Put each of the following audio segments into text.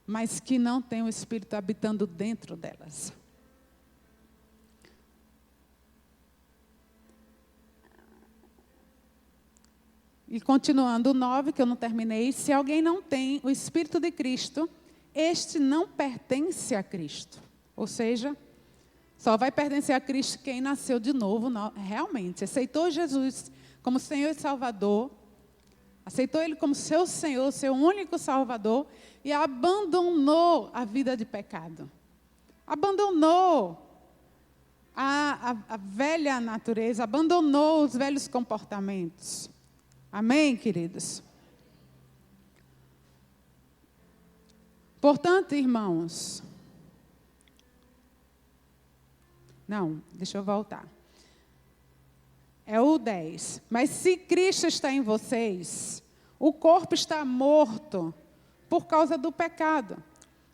mas que não tem o Espírito habitando dentro delas. E continuando o 9, que eu não terminei. Se alguém não tem o Espírito de Cristo, este não pertence a Cristo. Ou seja, só vai pertencer a Cristo quem nasceu de novo, realmente. Aceitou Jesus como Senhor e Salvador. Aceitou Ele como seu Senhor, seu único Salvador. E abandonou a vida de pecado. Abandonou a velha natureza. Abandonou os velhos comportamentos. Amém, queridos? Portanto, irmãos... Não, deixa eu voltar. É o 10. Mas se Cristo está em vocês, o corpo está morto por causa do pecado.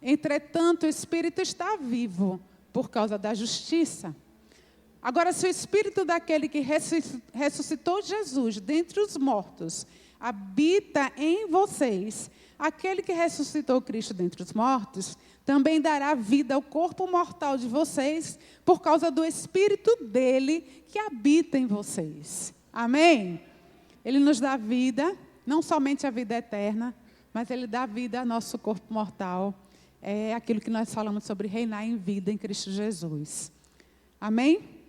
Entretanto, o Espírito está vivo por causa da justiça. Agora, se o Espírito daquele que ressuscitou Jesus dentre os mortos habita em vocês, aquele que ressuscitou Cristo dentre os mortos também dará vida ao corpo mortal de vocês por causa do Espírito dele que habita em vocês. Amém? Ele nos dá vida, não somente a vida eterna, mas ele dá vida ao nosso corpo mortal. É aquilo que nós falamos sobre reinar em vida em Cristo Jesus. Amém?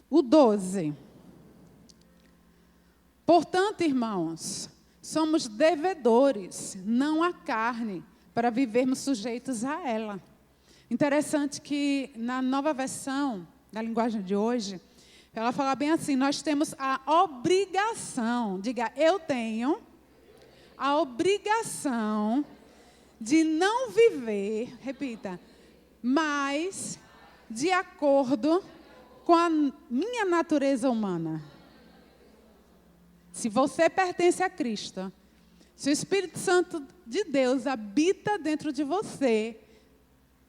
O 12. Portanto, irmãos, somos devedores, não à carne, para vivermos sujeitos a ela. Interessante que na nova versão, da linguagem de hoje, ela fala bem assim, nós temos a obrigação, diga, eu tenho a obrigação de não viver, repita, mas de acordo com a minha natureza humana. Se você pertence a Cristo, se o Espírito Santo de Deus habita dentro de você,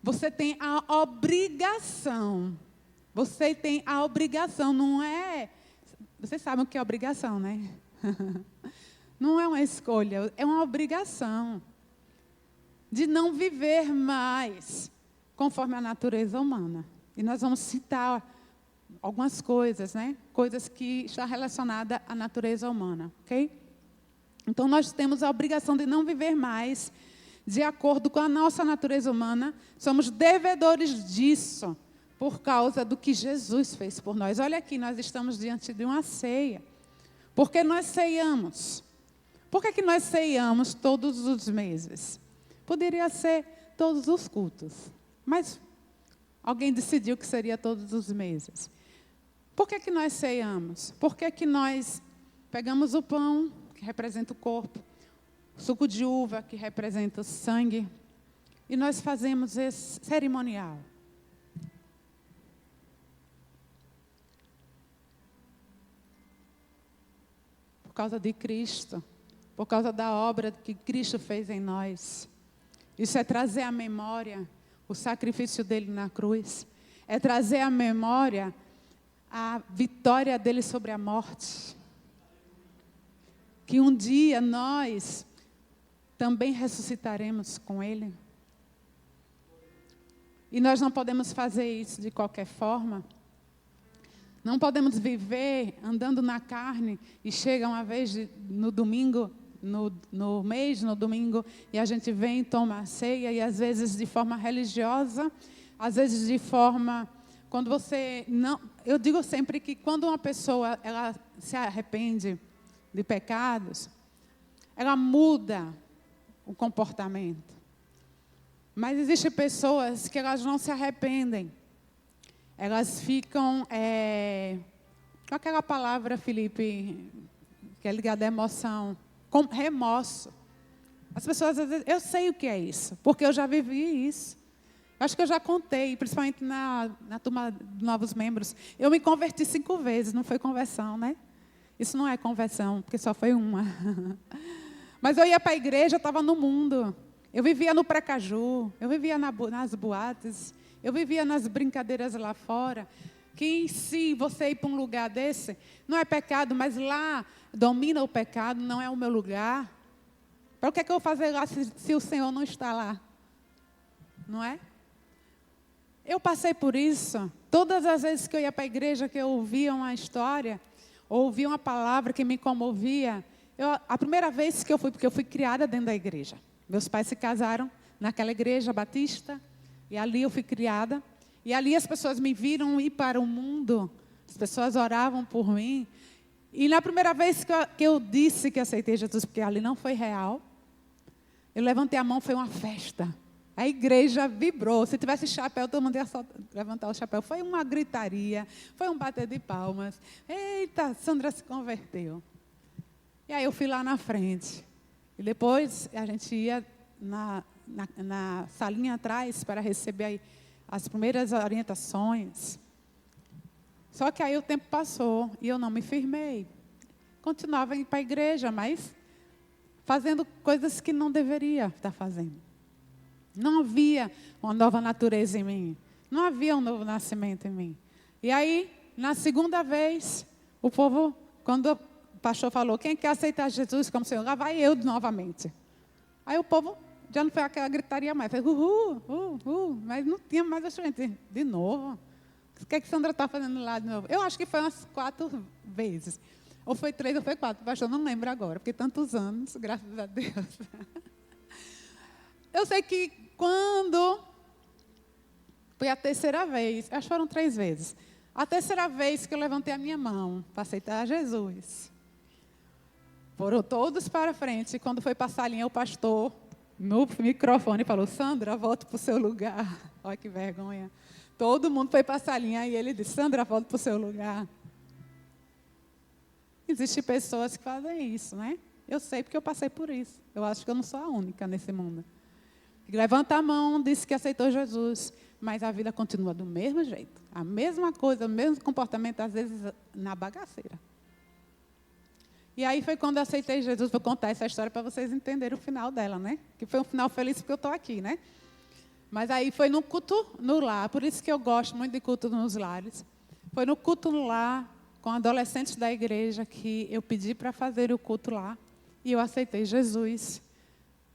você tem a obrigação. Você tem a obrigação, não é... Vocês sabem o que é obrigação, né? Não é uma escolha, é uma obrigação de não viver mais conforme a natureza humana. E nós vamos citar algumas coisas, né? Coisas que estão relacionadas à natureza humana, ok? Então, nós temos a obrigação de não viver mais de acordo com a nossa natureza humana. Somos devedores disso, por causa do que Jesus fez por nós. Olha aqui, nós estamos diante de uma ceia. Por que nós ceiamos? Por que nós ceiamos todos os meses? Poderia ser todos os cultos, mas alguém decidiu que seria todos os meses. Por que nós ceiamos? Por que nós pegamos o pão, que representa o corpo, o suco de uva, que representa o sangue, e nós fazemos esse cerimonial? Por causa de Cristo, por causa da obra que Cristo fez em nós. Isso é trazer à memória o sacrifício dele na cruz. É trazer à memória a vitória dele sobre a morte. Que um dia nós também ressuscitaremos com ele. E nós não podemos fazer isso de qualquer forma. Não podemos viver andando na carne e chega uma vez no domingo, no mês, no domingo, e a gente vem, toma a ceia, e às vezes de forma religiosa, às vezes de forma... Quando você não... Eu digo sempre que quando uma pessoa ela se arrepende de pecados, ela muda o comportamento. Mas existem pessoas que elas não se arrependem. Elas ficam, com aquela palavra, Felipe, que é ligada à emoção, com remorso. As pessoas, às vezes, eu sei o que é isso, porque eu já vivi isso. Acho que eu já contei, principalmente na turma de novos membros. Eu me converti 5 vezes, não foi conversão, né? Isso não é conversão, porque só foi uma. Mas eu ia para a igreja, eu estava no mundo. Eu vivia no Precaju, eu vivia nas boates, eu vivia nas brincadeiras lá fora. Que se você ir para um lugar desse, não é pecado, mas lá domina o pecado, não é o meu lugar. Para o que é que eu vou fazer lá se o Senhor não está lá? Não é? Eu passei por isso. Todas as vezes que eu ia para a igreja, que eu ouvia uma história, ou ouvia uma palavra que me comovia, a primeira vez que eu fui, porque eu fui criada dentro da igreja. Meus pais se casaram naquela igreja batista, e ali eu fui criada. E ali as pessoas me viram ir para o mundo, as pessoas oravam por mim. E na primeira vez que eu disse que aceitei Jesus, porque ali não foi real, eu levantei a mão, foi uma festa. A igreja vibrou. Se tivesse chapéu, todo mundo ia só levantar o chapéu. Foi uma gritaria, foi um bater de palmas. Eita, Sandra se converteu. E aí eu fui lá na frente. E depois a gente ia na salinha atrás para receber as primeiras orientações. Só que aí o tempo passou e eu não me firmei. Continuava indo para a igreja, mas fazendo coisas que não deveria estar fazendo. Não havia uma nova natureza em mim. Não havia um novo nascimento em mim. E aí, na segunda vez, o povo, quando o pastor falou, quem quer aceitar Jesus como Senhor? Lá vai eu novamente. Aí o povo, já não foi aquela gritaria mais. Foi mas não tinha mais a gente. De novo. O que é que Sandra está fazendo lá de novo? Eu acho que foi umas 4 vezes. Ou foi 3 ou foi 4. Pastor, não lembro agora, porque tantos anos, graças a Deus. Eu sei que quando foi a terceira vez, acho que foram 3 vezes, a terceira vez que eu levantei a minha mão para aceitar Jesus, foram todos para frente, e quando foi passar a linha, o pastor, no microfone, falou, Sandra, volta para o seu lugar. Olha que vergonha. Todo mundo foi passar a linha, e ele disse, Sandra, volta para o seu lugar. Existem pessoas que fazem isso, né? Eu sei porque eu passei por isso. Eu acho que eu não sou a única nesse mundo. Levanta a mão, disse que aceitou Jesus, mas a vida continua do mesmo jeito. A mesma coisa, o mesmo comportamento, às vezes na bagaceira. E aí foi quando eu aceitei Jesus, vou contar essa história para vocês entenderem o final dela, né? Que foi um final feliz porque eu estou aqui, né? Mas aí foi no culto no lar, por isso que eu gosto muito de culto nos lares. Foi no culto no lar, com adolescentes da igreja, que eu pedi para fazer o culto lá, e eu aceitei Jesus.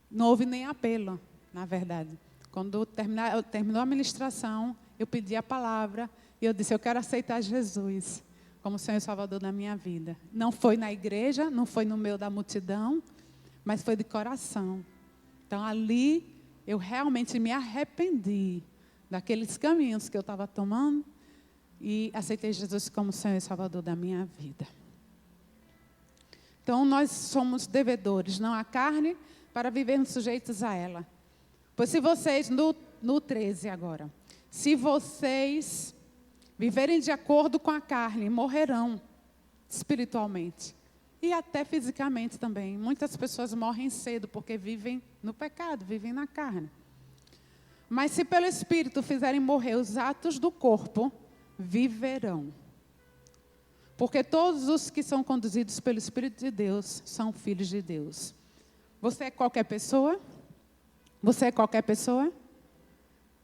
Não houve nem apelo. Na verdade, quando terminou a ministração, eu pedi a palavra e eu disse, eu quero aceitar Jesus como Senhor e Salvador da minha vida. Não foi na igreja, não foi no meio da multidão, mas foi de coração. Então, ali, eu realmente me arrependi daqueles caminhos que eu estava tomando e aceitei Jesus como Senhor e Salvador da minha vida. Então, nós somos devedores, não à carne, para vivermos sujeitos a ela. Pois se vocês, no 13 agora, se vocês viverem de acordo com a carne, morrerão espiritualmente e até fisicamente também. Muitas pessoas morrem cedo porque vivem no pecado, vivem na carne. Mas se pelo Espírito fizerem morrer os atos do corpo, viverão. Porque todos os que são conduzidos pelo Espírito de Deus são filhos de Deus. Você é qualquer pessoa? Você é qualquer pessoa?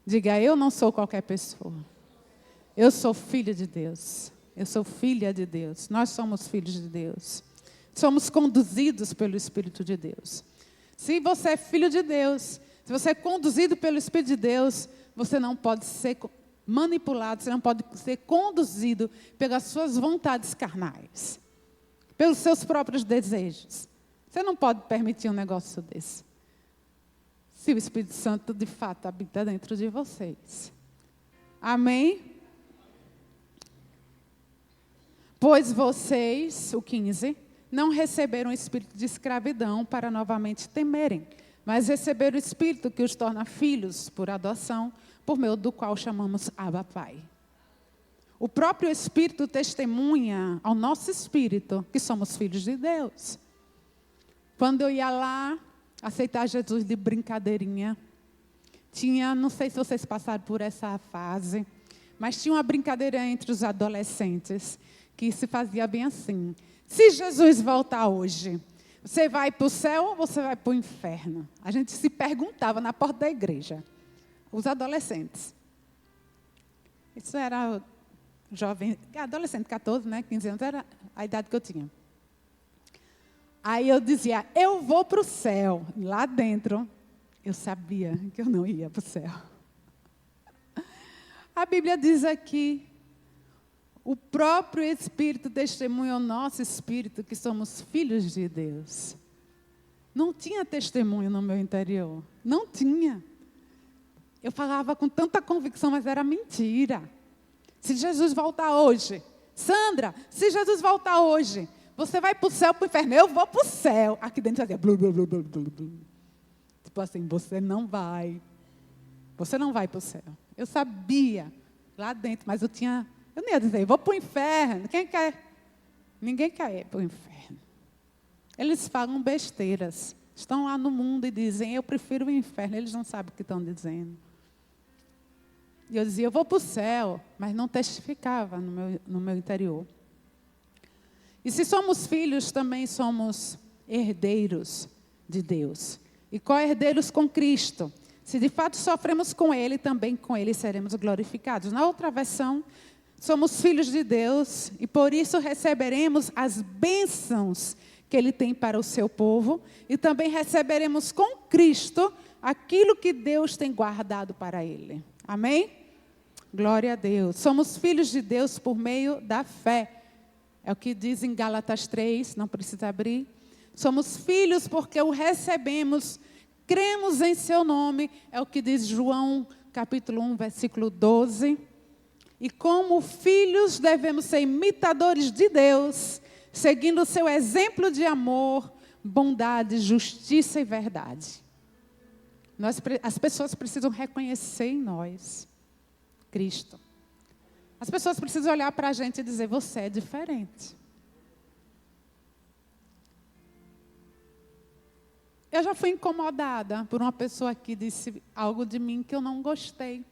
Diga, eu não sou qualquer pessoa. Eu sou filho de Deus. Eu sou filha de Deus. Nós somos filhos de Deus. Somos conduzidos pelo Espírito de Deus. Se você é filho de Deus, se você é conduzido pelo Espírito de Deus, você não pode ser manipulado, você não pode ser conduzido pelas suas vontades carnais, pelos seus próprios desejos. Você não pode permitir um negócio desse. Se o Espírito Santo, de fato, habita dentro de vocês. Amém? Pois vocês, o 15, não receberam o espírito de escravidão para novamente temerem, mas receberam o espírito que os torna filhos por adoção, por meio do qual chamamos Abba Pai. O próprio Espírito testemunha ao nosso espírito que somos filhos de Deus. Quando eu ia lá aceitar Jesus de brincadeirinha, não sei se vocês passaram por essa fase, mas tinha uma brincadeira entre os adolescentes, que se fazia bem assim. Se Jesus voltar hoje, você vai para o céu ou você vai para o inferno? A gente se perguntava na porta da igreja. Os adolescentes. Isso era jovem, adolescente, 14, né, 15 anos, era a idade que eu tinha. Aí eu dizia, eu vou para o céu. Lá dentro, eu sabia que eu não ia para o céu. A Bíblia diz aqui, o próprio Espírito testemunha ao nosso espírito que somos filhos de Deus. Não tinha testemunho no meu interior. Não tinha. Eu falava com tanta convicção, mas era mentira. Se Jesus voltar hoje, Sandra, se Jesus voltar hoje, você vai para o céu, para o inferno. Eu vou para o céu. Aqui dentro fazia blu, blu, blu, blu, blu, blu. Tipo assim, você não vai. Você não vai para o céu. Eu sabia lá dentro, mas eu não ia dizer, vou para o inferno. Quem quer? Ninguém quer ir para o inferno. Eles falam besteiras. Estão lá no mundo e dizem, eu prefiro o inferno. Eles não sabem o que estão dizendo. E eu dizia, eu vou para o céu, mas não testificava no meu interior. E se somos filhos, também somos herdeiros de Deus. E co-herdeiros com Cristo. Se de fato sofremos com Ele, também com Ele seremos glorificados. Na outra versão, somos filhos de Deus e por isso receberemos as bênçãos que Ele tem para o seu povo. E também receberemos com Cristo aquilo que Deus tem guardado para Ele. Amém? Glória a Deus. Somos filhos de Deus por meio da fé. É o que diz em Gálatas 3, não precisa abrir. Somos filhos porque o recebemos, cremos em seu nome. É o que diz João, capítulo 1, versículo 12. E como filhos devemos ser imitadores de Deus, seguindo o seu exemplo de amor, bondade, justiça e verdade. As pessoas precisam reconhecer em nós Cristo. As pessoas precisam olhar para a gente e dizer, você é diferente. Eu já fui incomodada por uma pessoa que disse algo de mim que eu não gostei.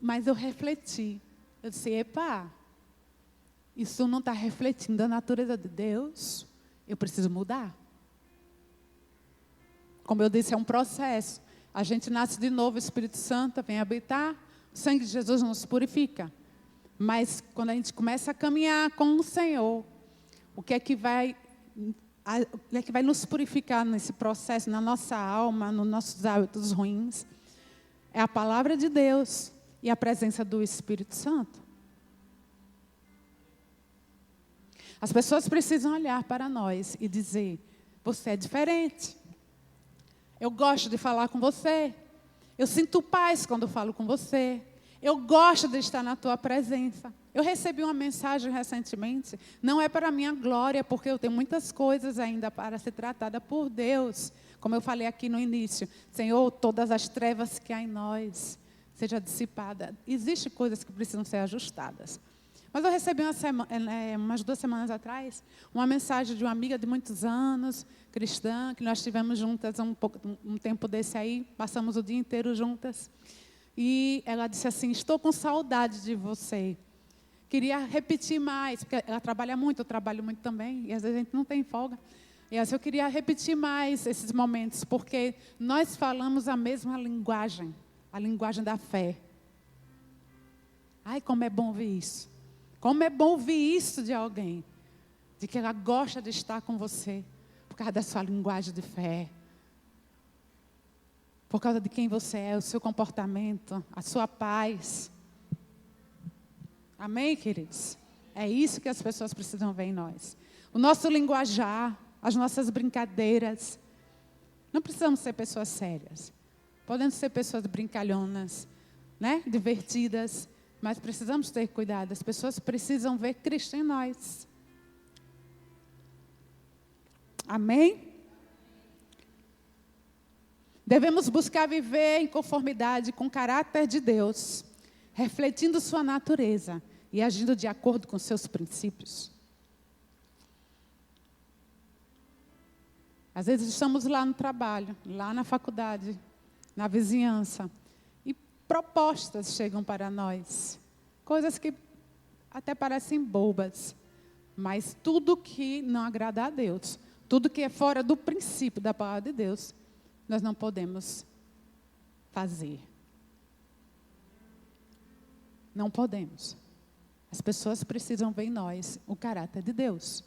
Mas eu refleti. Eu disse, epa, isso não está refletindo a natureza de Deus. Eu preciso mudar. Como eu disse, é um processo. A gente nasce de novo, o Espírito Santo vem habitar. O sangue de Jesus nos purifica. Mas quando a gente começa a caminhar com o Senhor, o que é que vai nos purificar nesse processo, na nossa alma, nos nossos hábitos ruins? É a palavra de Deus e a presença do Espírito Santo. As pessoas precisam olhar para nós e dizer, você é diferente. Eu gosto de falar com você. Eu sinto paz quando falo com você. Eu gosto de estar na tua presença. Eu recebi uma mensagem recentemente. Não é para a minha glória, porque eu tenho muitas coisas ainda para ser tratada por Deus. Como eu falei aqui no início. Senhor, todas as trevas que há em nós seja dissipada. Existem coisas que precisam ser ajustadas. Mas eu recebi umas 2 semanas atrás, uma mensagem de uma amiga de muitos anos, cristã, que nós estivemos juntas um tempo desse aí, passamos o dia inteiro juntas. E ela disse assim, estou com saudade de você. Queria repetir mais, porque ela trabalha muito, eu trabalho muito também, e às vezes a gente não tem folga. E assim, eu queria repetir mais esses momentos, porque nós falamos a mesma linguagem, a linguagem da fé. Ai, como é bom ouvir isso. Como é bom ouvir isso de alguém, de que ela gosta de estar com você, por causa da sua linguagem de fé, por causa de quem você é, o seu comportamento, a sua paz. Amém, queridos? É isso que as pessoas precisam ver em nós. O nosso linguajar, as nossas brincadeiras. Não precisamos ser pessoas sérias. Podemos ser pessoas brincalhonas, né? Divertidas. Mas precisamos ter cuidado. As pessoas precisam ver Cristo em nós. Amém? Devemos buscar viver em conformidade com o caráter de Deus, refletindo sua natureza e agindo de acordo com seus princípios. Às vezes estamos lá no trabalho, lá na faculdade, na vizinhança. Propostas chegam para nós, coisas que até parecem bobas, mas tudo que não agrada a Deus, tudo que é fora do princípio da palavra de Deus, nós não podemos fazer. Não podemos. As pessoas precisam ver em nós o caráter de Deus.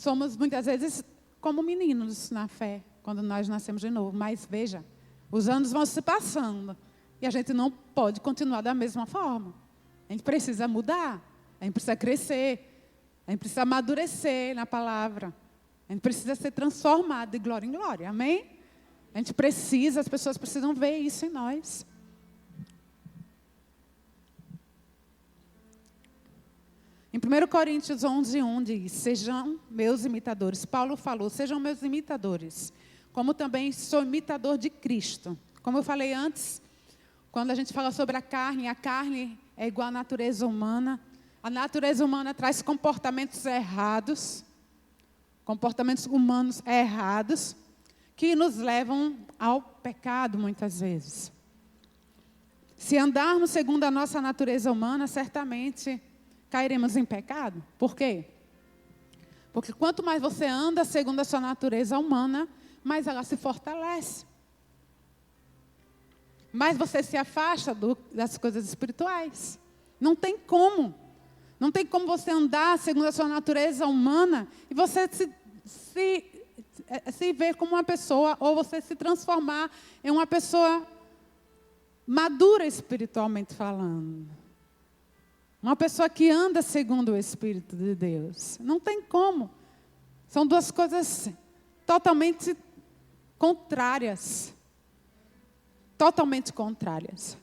somos muitas vezes como meninos na fé, quando nós nascemos de novo. Mas veja, os anos vão se passando e a gente não pode continuar da mesma forma. A gente precisa mudar, a gente precisa crescer, a gente precisa amadurecer na palavra. A gente precisa ser transformado de glória em glória, amém? A gente precisa, as pessoas precisam ver isso em nós. Em 1 Coríntios 11:1 diz, sejam meus imitadores. Paulo falou, sejam meus imitadores, como também sou imitador de Cristo. Como eu falei antes, quando a gente fala sobre a carne é igual à natureza humana. A natureza humana traz comportamentos errados, comportamentos humanos errados, que nos levam ao pecado muitas vezes. Se andarmos segundo a nossa natureza humana, certamente cairemos em pecado. Por quê? Porque quanto mais você anda segundo a sua natureza humana, mais ela se fortalece. Mais você se afasta das coisas espirituais. Não tem como. Não tem como você andar segundo a sua natureza humana e você se ver como uma pessoa, ou você se transformar em uma pessoa madura espiritualmente falando. Uma pessoa que anda segundo o Espírito de Deus. Não tem como. São duas coisas totalmente contrárias. Totalmente contrárias.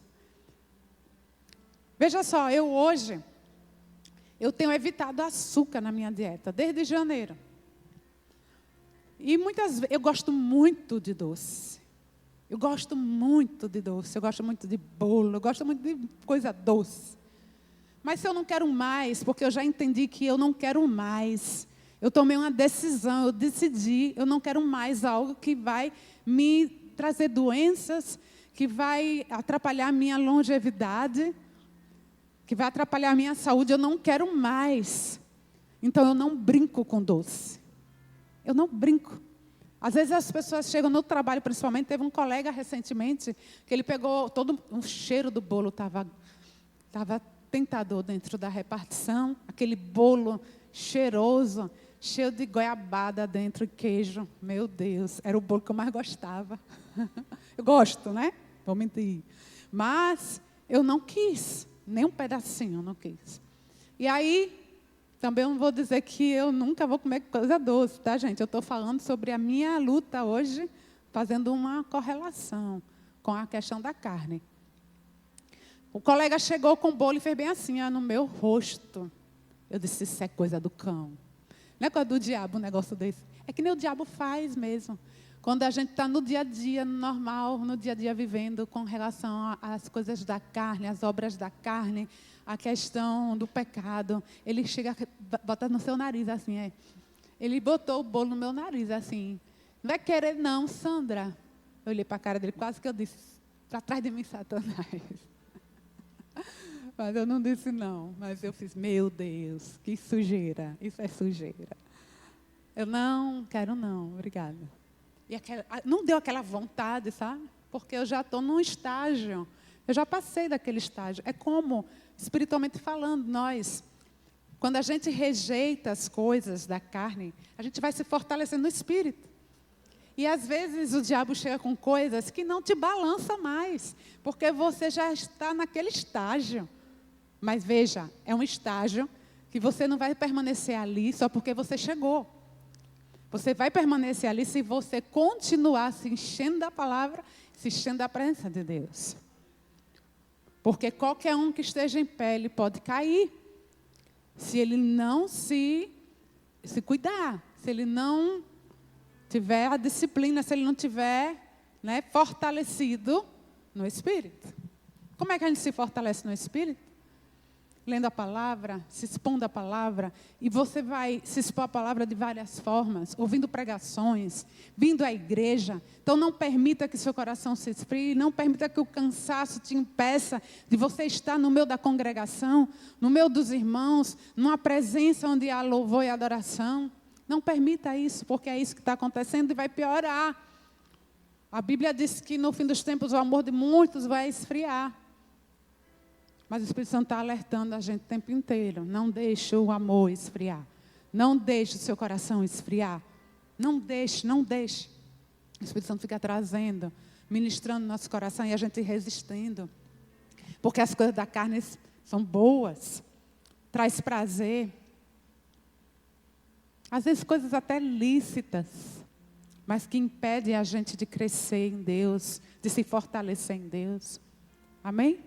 Veja só, eu tenho evitado açúcar na minha dieta, desde janeiro. E muitas vezes, eu gosto muito de doce. Eu gosto muito de doce, eu gosto muito de bolo, eu gosto muito de coisa doce. Mas se eu não quero mais, porque eu já entendi que eu não quero mais. Eu tomei uma decisão, eu decidi, eu não quero mais algo que vai me trazer doenças, que vai atrapalhar a minha longevidade, que vai atrapalhar a minha saúde. Eu não quero mais. Então eu não brinco com doce. Eu não brinco. Às vezes as pessoas chegam no trabalho, principalmente, teve um colega recentemente, que ele pegou todo o cheiro do bolo, estava tentador dentro da repartição, aquele bolo cheiroso, cheio de goiabada dentro e queijo. Meu Deus, era o bolo que eu mais gostava. Eu gosto, né? Vou mentir. Mas eu não quis, nem um pedacinho eu não quis. E aí, também não vou dizer que eu nunca vou comer coisa doce, tá, gente? Eu estou falando sobre a minha luta hoje, fazendo uma correlação com a questão da carne. O colega chegou com o bolo e fez bem assim, no meu rosto. Eu disse, isso é coisa do cão. Não é coisa do diabo um negócio desse. É que nem o diabo faz mesmo. Quando a gente está no dia a dia, no normal, no dia a dia vivendo com relação às coisas da carne, às obras da carne, a questão do pecado, ele chega, bota no seu nariz assim, Ele botou o bolo no meu nariz assim. Não vai querer não, Sandra. Eu olhei para a cara dele, quase que eu disse, para trás de mim, Satanás. Mas eu não disse não. Mas eu fiz, meu Deus, que sujeira. Isso é sujeira. Eu não quero não, obrigada. E não deu aquela vontade, sabe? Porque eu já estou num estágio. Eu já passei daquele estágio. É como, espiritualmente falando, quando a gente rejeita as coisas da carne, a gente vai se fortalecendo no espírito. E às vezes o diabo chega com coisas que não te balança mais, porque você já está naquele estágio. Mas veja, é um estágio que você não vai permanecer ali só porque você chegou. Você vai permanecer ali se você continuar se enchendo da palavra, se enchendo da presença de Deus. Porque qualquer um que esteja em pé, ele pode cair. Se ele não se cuidar, se ele não tiver a disciplina, se ele não tiver fortalecido no Espírito. Como é que a gente se fortalece no Espírito? Lendo a palavra, se expondo a palavra, e você vai se expor a palavra de várias formas, ouvindo pregações, vindo à igreja. Então não permita que seu coração se esfrie, não permita que o cansaço te impeça de você estar no meio da congregação, no meio dos irmãos, numa presença onde há louvor e adoração. Não permita isso, porque é isso que está acontecendo e vai piorar. A Bíblia diz que no fim dos tempos o amor de muitos vai esfriar. Mas o Espírito Santo está alertando a gente o tempo inteiro. Não deixe o amor esfriar. Não deixe o seu coração esfriar. Não deixe, não deixe. O Espírito Santo fica trazendo, ministrando no nosso coração e a gente resistindo. Porque as coisas da carne são boas. Traz prazer. Às vezes coisas até lícitas, mas que impedem a gente de crescer em Deus, de se fortalecer em Deus. Amém?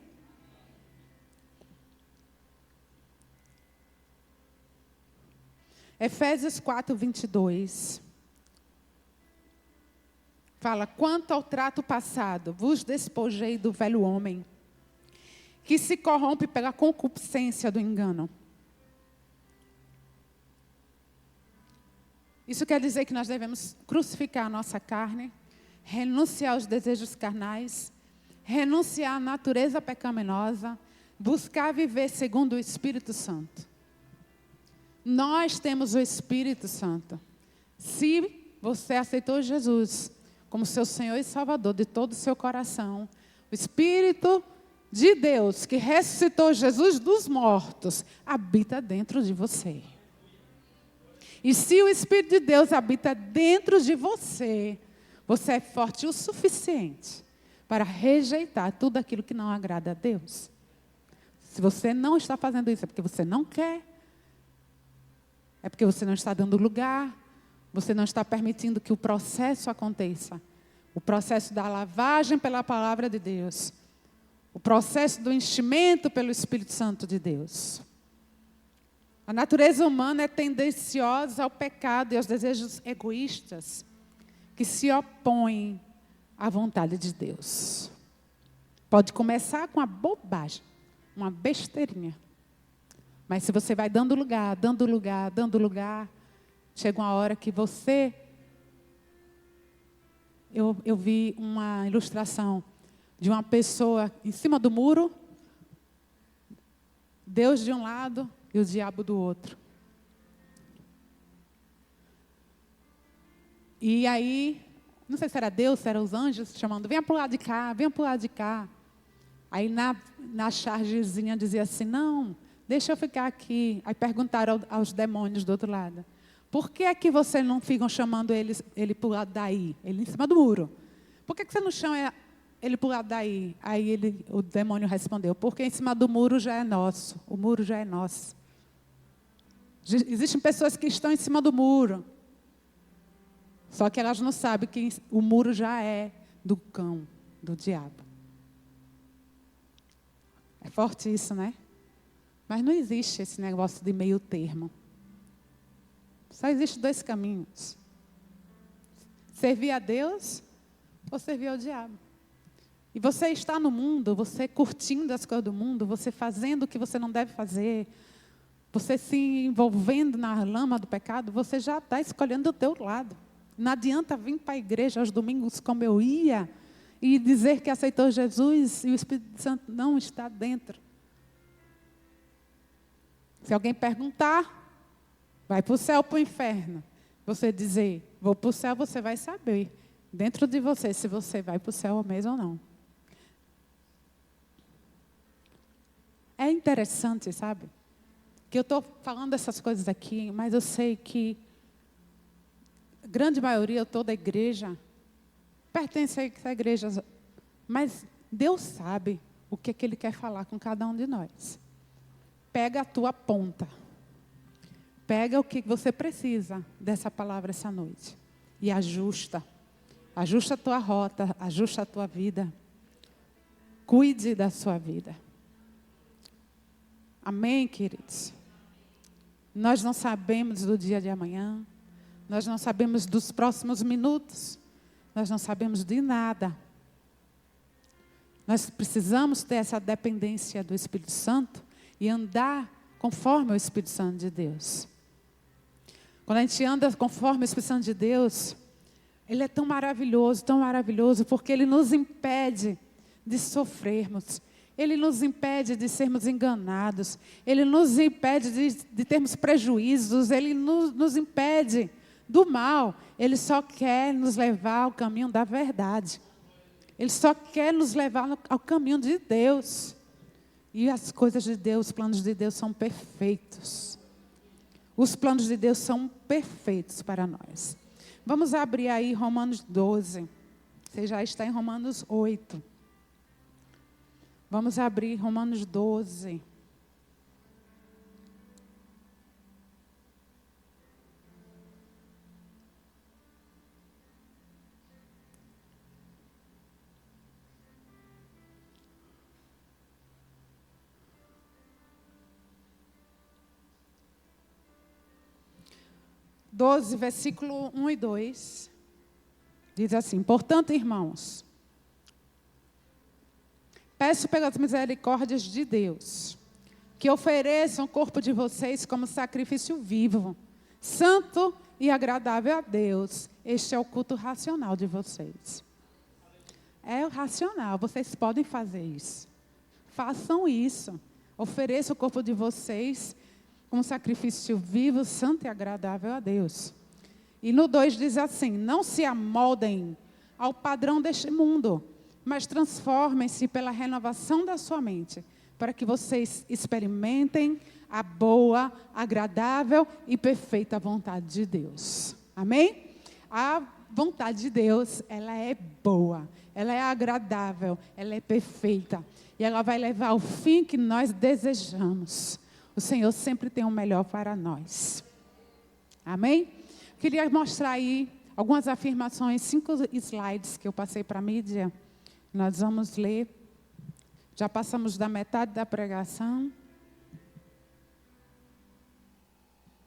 Efésios 4, 22. Fala, quanto ao trato passado, vos despojei do velho homem, que se corrompe pela concupiscência do engano. Isso quer dizer que nós devemos crucificar a nossa carne, renunciar aos desejos carnais, renunciar à natureza pecaminosa, buscar viver segundo o Espírito Santo. Nós temos o Espírito Santo. Se você aceitou Jesus como seu Senhor e Salvador de todo o seu coração, o Espírito de Deus que ressuscitou Jesus dos mortos habita dentro de você. E se o Espírito de Deus habita dentro de você, você é forte o suficiente para rejeitar tudo aquilo que não agrada a Deus. Se você não está fazendo isso, é porque você não quer. É porque você não está dando lugar. Você não está permitindo que o processo aconteça. O processo da lavagem pela palavra de Deus. O processo do enchimento pelo Espírito Santo de Deus. A natureza humana é tendenciosa ao pecado e aos desejos egoístas que se opõem à vontade de Deus. Pode começar com uma bobagem, uma besteirinha. Mas se você vai dando lugar, dando lugar, dando lugar, chega uma hora que você... Eu vi uma ilustração de uma pessoa em cima do muro, Deus de um lado e o diabo do outro. E aí, não sei se era Deus, se eram os anjos chamando, venha para o lado de cá, venha para o lado de cá. Aí na chargezinha dizia assim, não, deixa eu ficar aqui. Aí perguntaram aos demônios do outro lado, por que é que vocês não ficam chamando ele para o lado daí? Ele em cima do muro. Por que você não chama ele para o lado daí? Aí o demônio respondeu, porque em cima do muro já é nosso. O muro já é nosso. Existem pessoas que estão em cima do muro. Só que elas não sabem que o muro já é do cão, do diabo. É forte isso, né? Mas não existe esse negócio de meio termo. Só existe dois caminhos. Servir a Deus ou servir ao diabo. E você está no mundo, você curtindo as coisas do mundo, você fazendo o que você não deve fazer, você se envolvendo na lama do pecado, você já está escolhendo o teu lado. Não adianta vir para a igreja aos domingos como eu ia e dizer que aceitou Jesus e o Espírito Santo não está dentro. Se alguém perguntar, vai para o céu ou para o inferno? Você dizer, vou para o céu, você vai saber dentro de você se você vai para o céu mesmo ou não. É interessante, sabe? Que eu estou falando essas coisas aqui, mas eu sei que a grande maioria, toda a igreja, pertence a essa igreja, mas Deus sabe o que Ele quer falar com cada um de nós. Pega a tua ponta. Pega o que você precisa dessa palavra essa noite. E ajusta. Ajusta a tua rota, ajusta a tua vida. Cuide da sua vida. Amém, queridos? Nós não sabemos do dia de amanhã. Nós não sabemos dos próximos minutos. Nós não sabemos de nada. Nós precisamos ter essa dependência do Espírito Santo e andar conforme o Espírito Santo de Deus. Quando a gente anda conforme o Espírito Santo de Deus, Ele é tão maravilhoso, porque Ele nos impede de sofrermos. Ele nos impede de sermos enganados. Ele nos impede de termos prejuízos. Ele nos impede do mal. Ele só quer nos levar ao caminho da verdade. Ele só quer nos levar ao caminho de Deus. E as coisas de Deus, os planos de Deus são perfeitos. Os planos de Deus são perfeitos para nós. Vamos abrir aí Romanos 12. Você já está em Romanos 8. Vamos abrir Romanos 12. Versículo 1 e 2, diz assim: portanto, irmãos, peço pelas misericórdias de Deus, que ofereçam o corpo de vocês como sacrifício vivo, santo e agradável a Deus. Este é o culto racional de vocês. É o racional, vocês podem fazer isso. Façam isso. Ofereçam o corpo de vocês como sacrifício vivo, santo e agradável a Deus. E no 2 diz assim: não se amoldem ao padrão deste mundo, mas transformem-se pela renovação da sua mente, para que vocês experimentem a boa, agradável e perfeita vontade de Deus. Amém? A vontade de Deus, ela é boa, ela é agradável, ela é perfeita. E ela vai levar ao fim que nós desejamos. O Senhor sempre tem o melhor para nós. Amém? Queria mostrar aí algumas afirmações, 5 slides que eu passei para a mídia. Nós vamos ler. Já passamos da metade da pregação.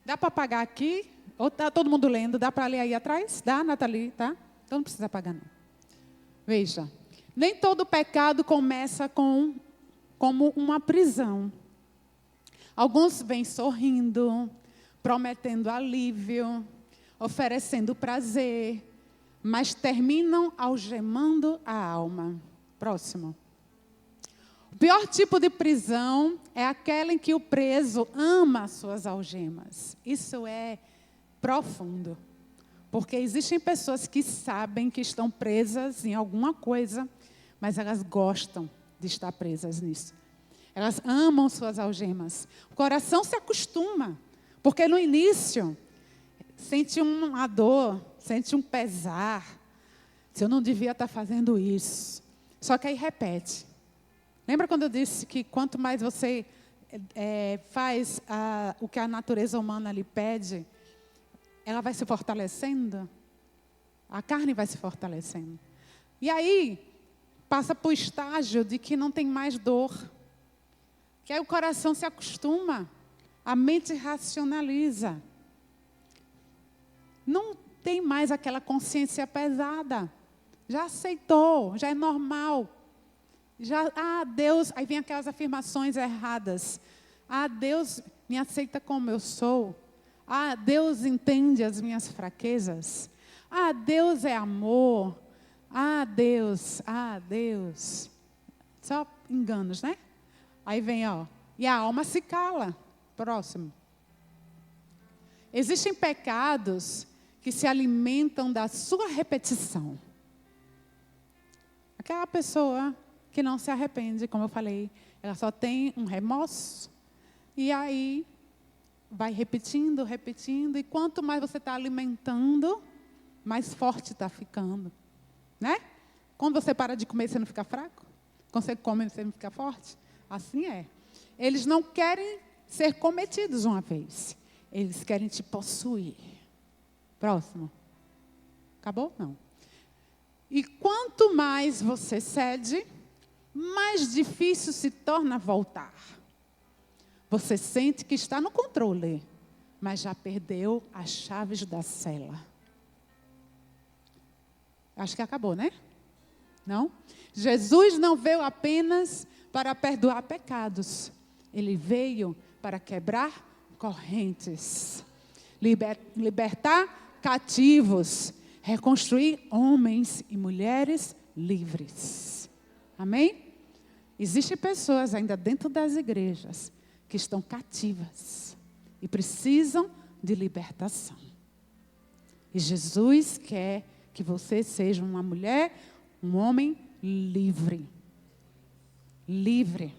Dá para apagar aqui? Ou está todo mundo lendo? Dá para ler aí atrás? Dá, Nathalie? Tá? Então não precisa apagar, não. Veja. Nem todo pecado começa como uma prisão. Alguns vêm sorrindo, prometendo alívio, oferecendo prazer, mas terminam algemando a alma. Próximo. O pior tipo de prisão é aquela em que o preso ama as suas algemas. Isso é profundo, porque existem pessoas que sabem que estão presas em alguma coisa, mas elas gostam de estar presas nisso. Elas amam suas algemas. O coração se acostuma, porque no início sente uma dor, sente um pesar. Se eu não devia estar fazendo isso. Só que aí repete. Lembra quando eu disse que quanto mais você faz o que a natureza humana lhe pede, ela vai se fortalecendo? A carne vai se fortalecendo. E aí passa para o estágio de que não tem mais dor. Que aí o coração se acostuma, a mente racionaliza. Não tem mais aquela consciência pesada. Já aceitou, já é normal. Deus, aí vem aquelas afirmações erradas. Deus me aceita como eu sou. Deus entende as minhas fraquezas. Deus é amor. Deus. Só enganos, né? Aí vem, e a alma se cala. Próximo. Existem pecados que se alimentam da sua repetição. Aquela pessoa que não se arrepende, como eu falei, ela só tem um remorso. E aí, vai repetindo, e quanto mais você está alimentando, mais forte está ficando. Né? Quando você para de comer, você não fica fraco? Quando você come, você não fica forte? Assim é. Eles não querem ser cometidos uma vez. Eles querem te possuir. Próximo. Acabou? Não. E quanto mais você cede, mais difícil se torna voltar. Você sente que está no controle, mas já perdeu as chaves da cela. Acho que acabou, né? Não? Jesus não veio apenas para perdoar pecados. Ele veio para quebrar correntes, libertar cativos, reconstruir homens e mulheres livres. Amém? Existem pessoas ainda dentro das igrejas que estão cativas e precisam de libertação. E Jesus quer que você seja uma mulher, um homem livre. Livre.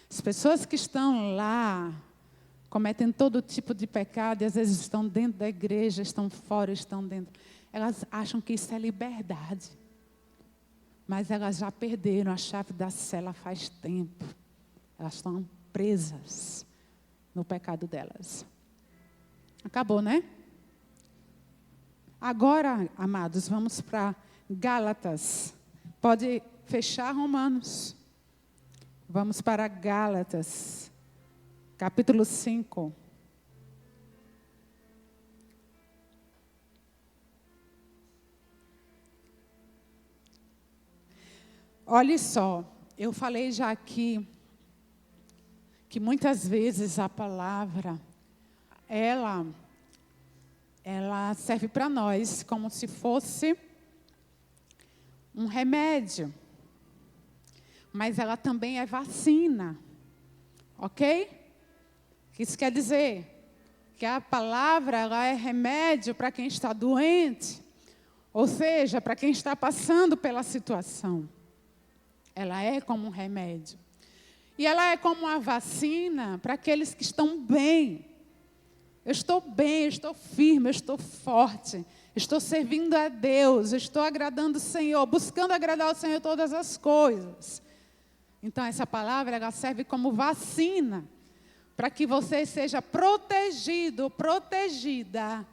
As pessoas que estão lá, cometem todo tipo de pecado, e às vezes estão dentro da igreja, estão fora, estão dentro. Elas acham que isso é liberdade. Mas elas já perderam a chave da cela faz tempo. Elas estão presas no pecado delas. Acabou, né? Agora, amados, vamos para Gálatas. Pode fechar Romanos. Vamos para Gálatas, capítulo 5. Olha só, eu falei já aqui que muitas vezes a palavra, ela serve para nós como se fosse um remédio. Mas ela também é vacina, ok? Isso quer dizer que a palavra ela é remédio para quem está doente, ou seja, para quem está passando pela situação. Ela é como um remédio. E ela é como uma vacina para aqueles que estão bem. Eu estou bem, eu estou firme, eu estou forte. Estou servindo a Deus, estou agradando o Senhor, buscando agradar o Senhor em todas as coisas. Então, essa palavra ela serve como vacina para que você seja protegido, protegida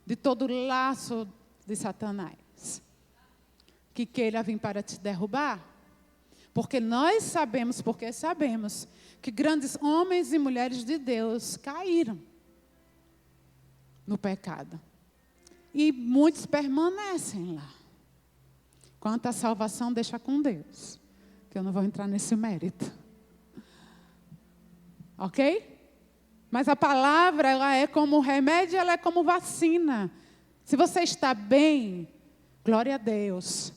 de todo laço de Satanás que queira vir para te derrubar. Porque nós sabemos, que grandes homens e mulheres de Deus caíram no pecado. E muitos permanecem lá. Quanto à salvação, deixa com Deus. Que eu não vou entrar nesse mérito. Ok? Mas a palavra, ela é como remédio, ela é como vacina. Se você está bem, glória a Deus.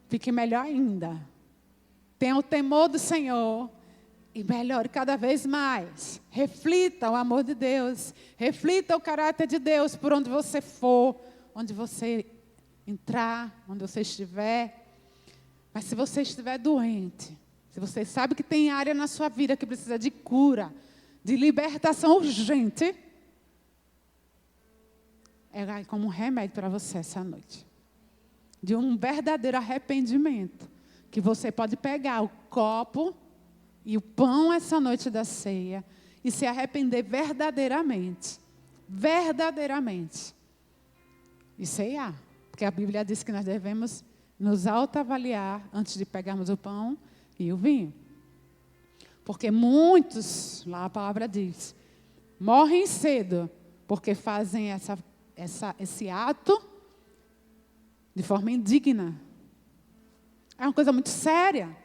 Fique melhor ainda. Tenha o temor do Senhor e melhore cada vez mais. Reflita o amor de Deus. Reflita o caráter de Deus por onde você for, onde você entrar, onde você estiver. Mas se você estiver doente, se você sabe que tem área na sua vida que precisa de cura, de libertação urgente, ela é como um remédio para você essa noite. De um verdadeiro arrependimento. Que você pode pegar o copo e o pão essa noite da ceia e se arrepender verdadeiramente. Verdadeiramente. E ceiar. Porque a Bíblia diz que nós devemos nos autoavaliar antes de pegarmos o pão e o vinho. Porque muitos, lá a palavra diz, morrem cedo porque fazem esse ato de forma indigna. É uma coisa muito séria.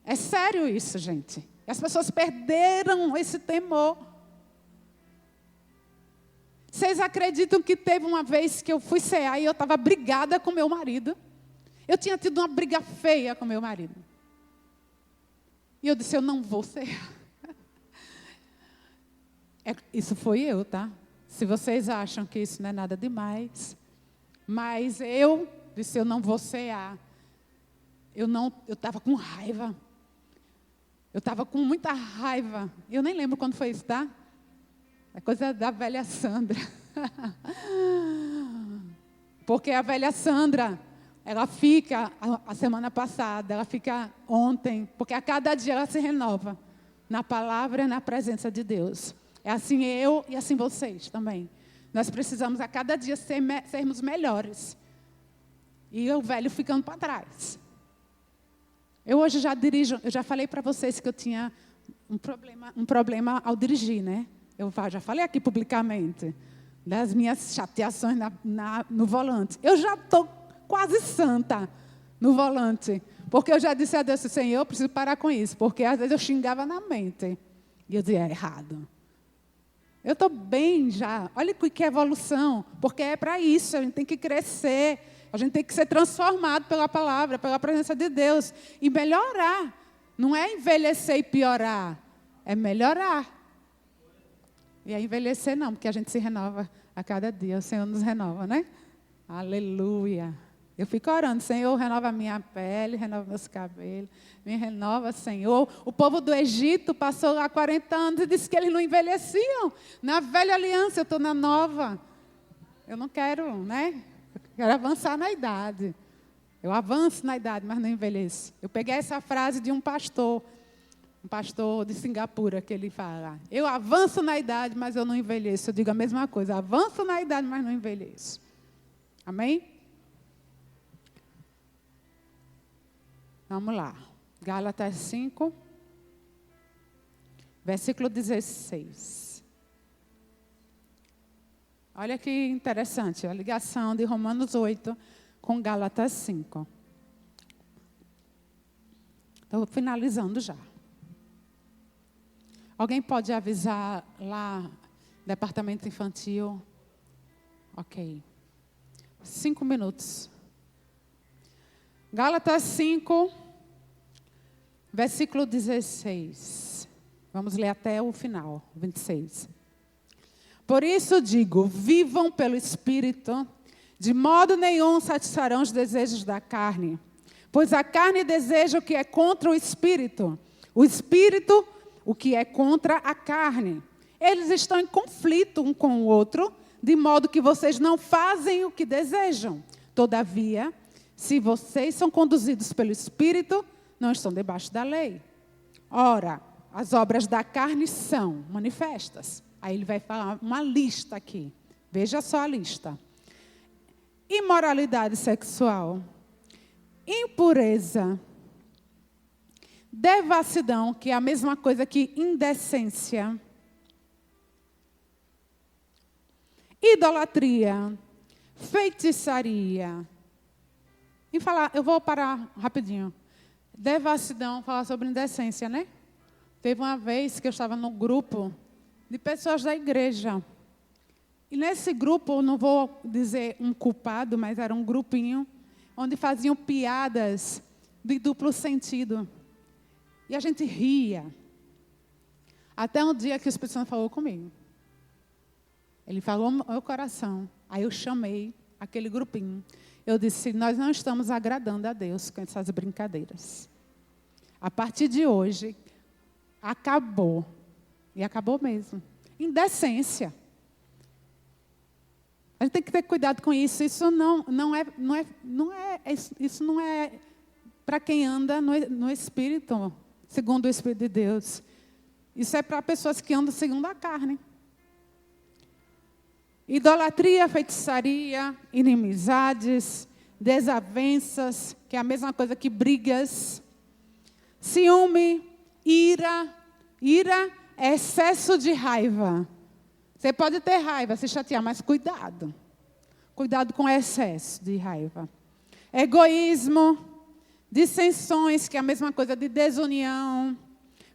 É sério isso, gente. E as pessoas perderam esse temor. Vocês acreditam que teve uma vez que eu fui cear e eu estava brigada com meu marido? Eu tinha tido uma briga feia com meu marido. E eu disse, eu não vou cear. Isso foi eu, tá? Se vocês acham que isso não é nada demais. Mas eu disse, eu não vou cear. Eu estava com raiva. Eu estava com muita raiva. Eu nem lembro quando foi isso, tá? É coisa da velha Sandra. Porque a velha Sandra, ela fica, a semana passada, ela fica ontem, porque a cada dia ela se renova. Na palavra e na presença de Deus. É assim eu e assim vocês também. Nós precisamos a cada dia sermos melhores. E o velho ficando para trás. Eu hoje já dirijo, eu já falei para vocês que eu tinha um problema ao dirigir, né? Eu já falei aqui publicamente das minhas chateações no volante. Eu já estou quase santa no volante, porque eu já disse a Deus, Senhor, eu preciso parar com isso, porque às vezes eu xingava na mente. E eu dizia, é errado. Eu estou bem já. Olha que evolução, porque é para isso, a gente tem que crescer. A gente tem que ser transformado pela palavra, pela presença de Deus. E melhorar. Não é envelhecer e piorar. É melhorar. E é envelhecer não, porque a gente se renova a cada dia. O Senhor nos renova, né? Aleluia. Eu fico orando, Senhor, renova a minha pele, renova meus cabelos, me renova, Senhor. O povo do Egito passou lá 40 anos e disse que eles não envelheciam. Na velha aliança, eu estou na nova. Eu não quero, né? Eu quero avançar na idade. Eu avanço na idade, mas não envelheço. Eu peguei essa frase de um pastor de Singapura, que ele fala: eu avanço na idade, mas eu não envelheço. Eu digo a mesma coisa, avanço na idade, mas não envelheço. Amém? Vamos lá. Gálatas 5, versículo 16. Olha que interessante, a ligação de Romanos 8 com Gálatas 5. Estou finalizando já. Alguém pode avisar lá, departamento infantil? Ok. 5 minutos. Gálatas 5, versículo 16. Vamos ler até o final, 26. Por isso digo, vivam pelo Espírito, de modo nenhum satisfarão os desejos da carne. Pois a carne deseja o que é contra o Espírito o que é contra a carne. Eles estão em conflito um com o outro, de modo que vocês não fazem o que desejam. Todavia, se vocês são conduzidos pelo Espírito, não estão debaixo da lei. Ora, as obras da carne são manifestas. Aí ele vai falar uma lista aqui. Veja só a lista. Imoralidade sexual, impureza, devassidão, que é a mesma coisa que indecência, idolatria, feitiçaria. Eu vou parar rapidinho. Devassidão, falar sobre indecência, né? Teve uma vez que eu estava num grupo de pessoas da igreja. E nesse grupo, não vou dizer um culpado, mas era um grupinho, onde faziam piadas de duplo sentido. E a gente ria. Até um dia que o Espírito Santo falou comigo. Ele falou no meu coração. Aí eu chamei aquele grupinho. Eu disse, nós não estamos agradando a Deus com essas brincadeiras. A partir de hoje, acabou. E acabou mesmo. Indecência. A gente tem que ter cuidado com isso. Isso não é para quem anda no Espírito, segundo o Espírito de Deus. Isso é para pessoas que andam segundo a carne. Idolatria, feitiçaria, inimizades, desavenças, que é a mesma coisa que brigas, ciúme, ira. Ira é excesso de raiva. Você pode ter raiva, se chatear, mas cuidado. Cuidado com o excesso de raiva. Egoísmo, dissensões, que é a mesma coisa de desunião.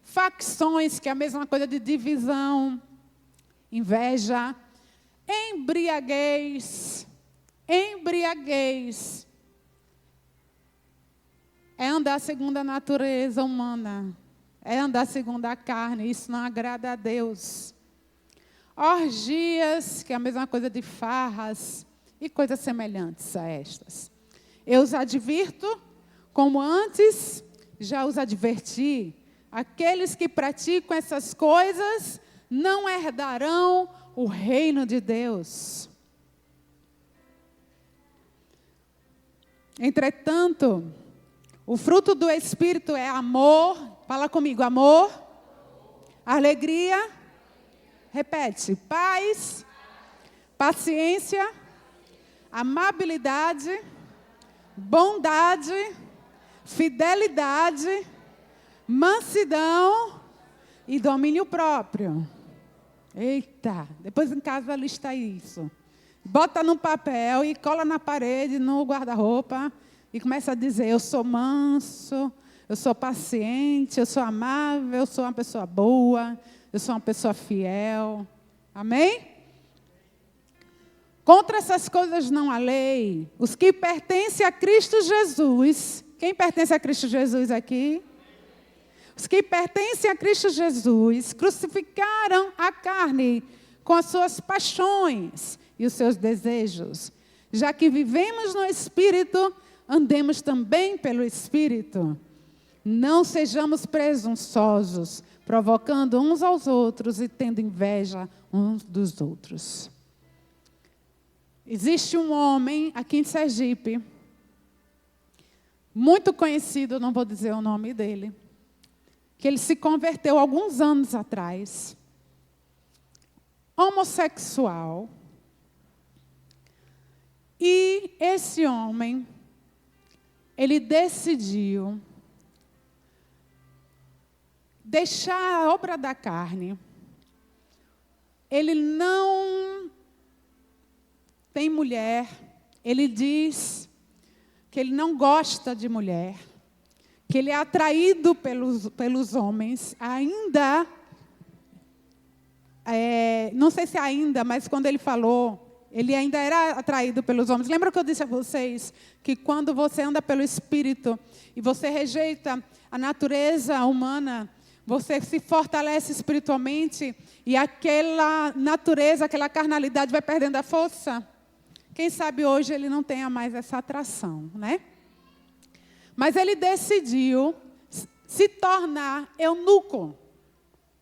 Facções, que é a mesma coisa de divisão. Inveja. Embriaguez. Embriaguez. É andar segundo a natureza humana. É andar segundo a carne. Isso não agrada a Deus. Orgias, que é a mesma coisa de farras. E coisas semelhantes a estas. Eu os advirto, como antes já os adverti. Aqueles que praticam essas coisas não herdarão o reino de Deus. Entretanto, o fruto do Espírito é amor. Fala comigo, amor, alegria, repete, paz, paciência, amabilidade, bondade, fidelidade, mansidão e domínio próprio. Eita, depois em casa lista isso. Bota num papel e cola na parede, no guarda-roupa e começa a dizer, eu sou manso, eu sou paciente, eu sou amável, eu sou uma pessoa boa, eu sou uma pessoa fiel. Amém? Contra essas coisas não há lei. Os que pertencem a Cristo Jesus. Quem pertence a Cristo Jesus aqui? Os que pertencem a Cristo Jesus crucificaram a carne com as suas paixões e os seus desejos. Já que vivemos no Espírito, andemos também pelo Espírito. Não sejamos presunçosos, provocando uns aos outros e tendo inveja uns dos outros. Existe um homem aqui em Sergipe, muito conhecido, não vou dizer o nome dele, que ele se converteu alguns anos atrás, homossexual. E esse homem, ele decidiu deixar a obra da carne. Ele não tem mulher, ele diz que ele não gosta de mulher, que ele é atraído pelos homens, ainda, não sei se ainda, mas quando ele falou, ele ainda era atraído pelos homens. Lembra que eu disse a vocês que quando você anda pelo Espírito e você rejeita a natureza humana, você se fortalece espiritualmente e aquela natureza, aquela carnalidade vai perdendo a força? Quem sabe hoje ele não tenha mais essa atração, né? Mas ele decidiu se tornar eunuco.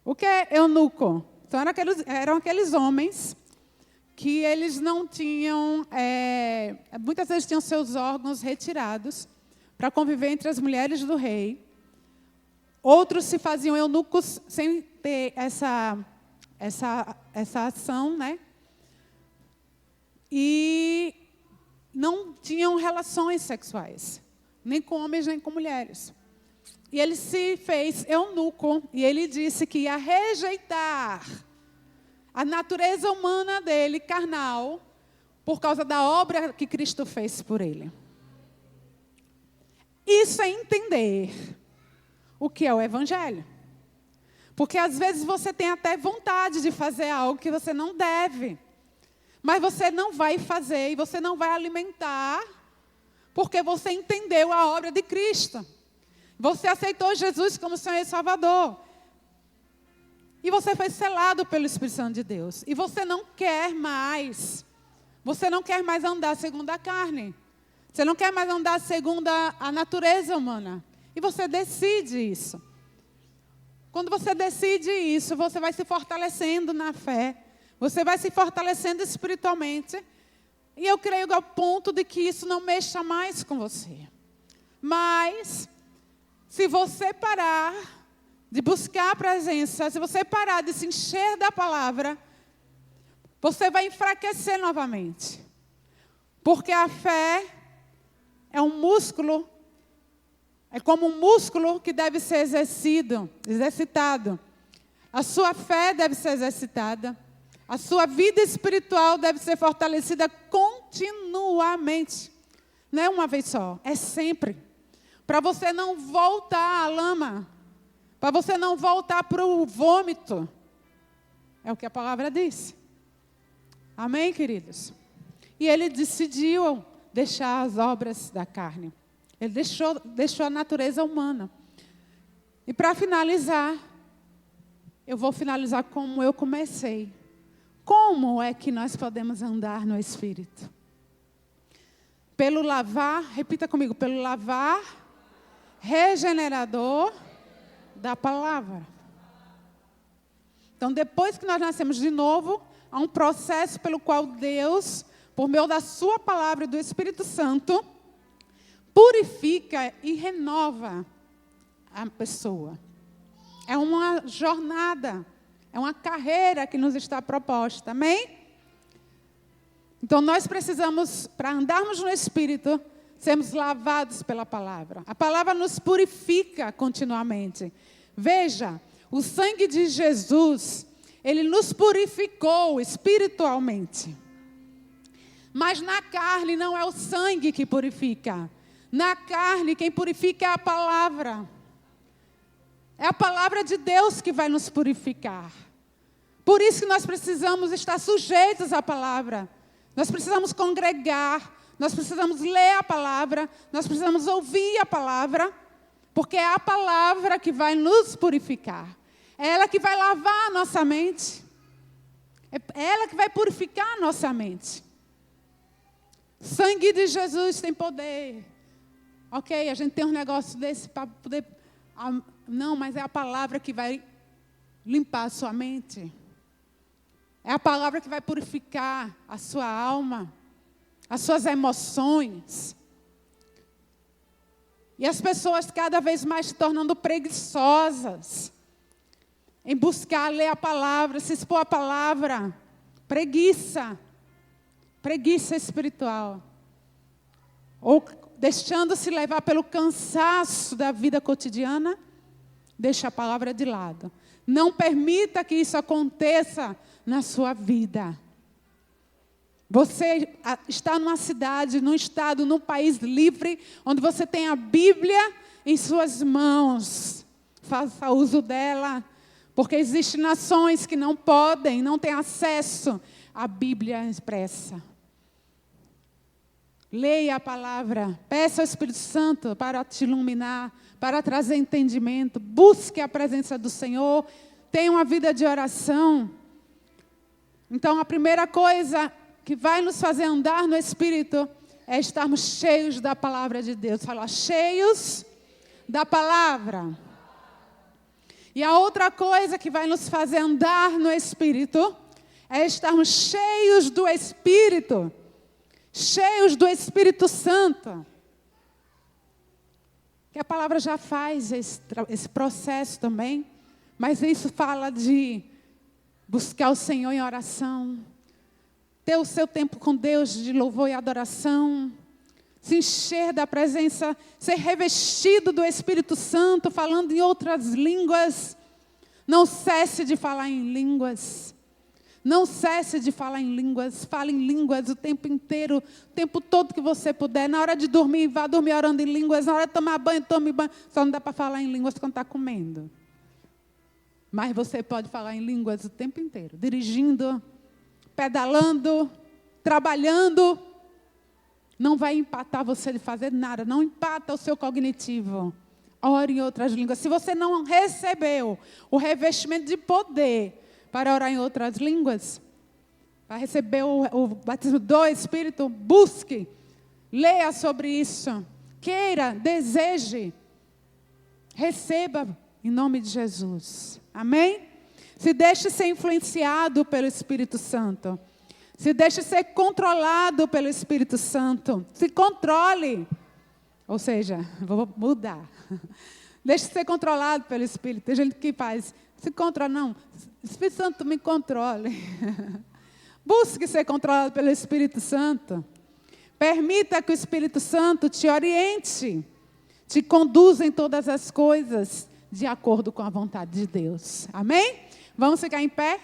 O que é eunuco? Então, eram aqueles homens que eles não tinham, muitas vezes tinham seus órgãos retirados para conviver entre as mulheres do rei. Outros se faziam eunucos sem ter essa ação, né? E não tinham relações sexuais, nem com homens, nem com mulheres. E ele se fez eunuco, e ele disse que ia rejeitar a natureza humana dele, carnal, por causa da obra que Cristo fez por ele. Isso é entender o que é o Evangelho. Porque às vezes você tem até vontade de fazer algo que você não deve. Mas você não vai fazer e você não vai alimentar, porque você entendeu a obra de Cristo. Você aceitou Jesus como Senhor e Salvador. E você foi selado pelo Espírito Santo de Deus. E você não quer mais. Você não quer mais andar segundo a carne. Você não quer mais andar segundo a natureza humana. E você decide isso. Quando você decide isso, você vai se fortalecendo na fé. Você vai se fortalecendo espiritualmente. E eu creio ao ponto de que isso não mexa mais com você. Mas, se você parar de buscar a presença, se você parar de se encher da palavra, você vai enfraquecer novamente. Porque a fé é um músculo, é como um músculo que deve ser exercitado. A sua fé deve ser exercitada. A sua vida espiritual deve ser fortalecida continuamente. Não é uma vez só, é sempre. Para você não voltar à lama. Para você não voltar para o vômito. É o que a palavra diz. Amém, queridos? E ele decidiu deixar as obras da carne. Ele deixou a natureza humana. E para finalizar, eu vou finalizar como eu comecei. Como é que nós podemos andar no Espírito? Pelo lavar, repita comigo, pelo lavar regenerador da palavra. Então, depois que nós nascemos de novo, há um processo pelo qual Deus, por meio da sua palavra e do Espírito Santo, purifica e renova a pessoa. É uma jornada, é uma carreira que nos está proposta, amém? Então, nós precisamos, para andarmos no Espírito, sermos lavados pela palavra. A palavra nos purifica continuamente. Veja, o sangue de Jesus, ele nos purificou espiritualmente. Mas na carne não é o sangue que purifica. Na carne, quem purifica é a palavra. É a palavra de Deus que vai nos purificar. Por isso que nós precisamos estar sujeitos à palavra. Nós precisamos congregar, nós precisamos ler a palavra, nós precisamos ouvir a palavra, porque é a palavra que vai nos purificar. É ela que vai lavar a nossa mente. É ela que vai purificar a nossa mente. Sangue de Jesus tem poder. Ok, a gente tem um negócio desse para poder... Não, mas é a palavra que vai limpar a sua mente. É a palavra que vai purificar a sua alma, as suas emoções. E as pessoas cada vez mais se tornando preguiçosas em buscar ler a palavra, se expor à palavra. Preguiça espiritual. Ou deixando-se levar pelo cansaço da vida cotidiana, deixa a palavra de lado. Não permita que isso aconteça na sua vida. Você está numa cidade, num estado, num país livre, onde você tem a Bíblia em suas mãos. Faça uso dela, porque existem nações que não podem, não têm acesso à Bíblia expressa. Leia a palavra, peça ao Espírito Santo para te iluminar, para trazer entendimento. Busque a presença do Senhor, tenha uma vida de oração. Então, a primeira coisa que vai nos fazer andar no Espírito é estarmos cheios da palavra de Deus. Fala, cheios da palavra. E a outra coisa que vai nos fazer andar no Espírito é estarmos cheios do Espírito. Cheios do Espírito Santo. Que a palavra já faz esse processo também. Mas isso fala de buscar o Senhor em oração. Ter o seu tempo com Deus de louvor e adoração. Se encher da presença. Ser revestido do Espírito Santo. Falando em outras línguas. Não cesse de falar em línguas. Não cesse de falar em línguas. Fale em línguas o tempo inteiro. O tempo todo que você puder. Na hora de dormir, vá dormir orando em línguas. Na hora de tomar banho, tome banho. Só não dá para falar em línguas quando está comendo. Mas você pode falar em línguas o tempo inteiro. Dirigindo, pedalando, trabalhando. Não vai empatar você de fazer nada. Não empata o seu cognitivo. Ore em outras línguas. Se você não recebeu o revestimento de poder para orar em outras línguas, para receber o batismo do Espírito, busque, leia sobre isso, queira, deseje, receba em nome de Jesus. Amém? Se deixe ser influenciado pelo Espírito Santo. Se deixe ser controlado pelo Espírito Santo. Se controle. Ou seja, vou mudar. Deixe ser controlado pelo Espírito. Tem gente que faz, se controla, não. Espírito Santo me controle. Busque ser controlado pelo Espírito Santo. Permita que o Espírito Santo te oriente. Te conduza em todas as coisas de acordo com a vontade de Deus. Amém? Vamos ficar em pé?